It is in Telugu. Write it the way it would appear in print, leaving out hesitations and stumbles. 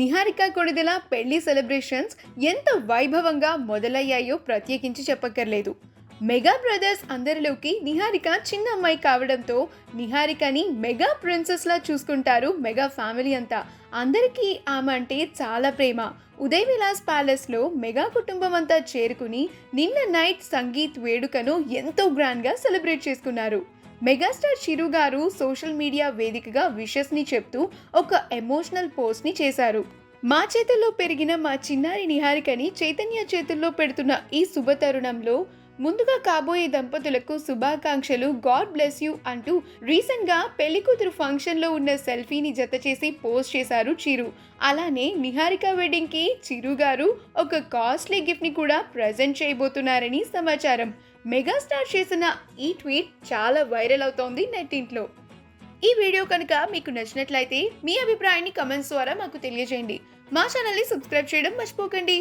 నిహారిక కొణిదెల పెళ్లి సెలబ్రేషన్స్ ఎంత వైభవంగా మొదలయ్యాయో ప్రత్యేకించి చెప్పక్కర్లేదు. మెగా బ్రదర్స్ అందరిలోకి నిహారిక చిన్న అమ్మాయి కావడంతో నిహారికని మెగా ప్రిన్సెస్ లా చూసుకుంటారు మెగా ఫ్యామిలీ అంతా. అందరికీ ఆమె అంటే చాలా ప్రేమ. ఉదయ్ విలాస్ ప్యాలెస్ లో మెగా కుటుంబం అంతా చేరుకుని నిన్న నైట్ సంగీత్ వేడుకను ఎంతో గ్రాండ్ గా సెలబ్రేట్ చేసుకున్నారు. మెగాస్టార్ చిరు గారు సోషల్ మీడియా వేదికగా విషెస్ ని చెప్తూ ఒక ఎమోషనల్ పోస్ట్ ని చేశారు. మా చేతుల్లో పెరిగిన మా చిన్నారి నిహారికని చైతన్య చేతుల్లో పెడుతున్న ఈ శుభ తరుణంలో ముందుగా కాబోయే దంపతులకు శుభాకాంక్షలు, గాడ్ బ్లెస్ యూ అంటూ రీసెంట్ గా పెళ్లి కూతురు ఫంక్షన్ లో ఉన్న సెల్ఫీని జత చేసి పోస్ట్ చేశారు చిరు. అలానే నిహారిక వెడ్డింగ్ కి చిరు గారు ఒక కాస్ట్లీ గిఫ్ట్ ని కూడా ప్రజెంట్ చేయబోతున్నారని సమాచారం. మెగాస్టార్ చేసిన ఈ ట్వీట్ చాలా వైరల్ అవుతోంది నెట్టింట్లో. ఈ వీడియో కనుక మీకు నచ్చినట్లయితే మీ అభిప్రాయాన్ని కమెంట్స్ ద్వారా మాకు తెలియజేయండి. మా ఛానల్ని సబ్స్క్రైబ్ చేయడం మర్చిపోకండి.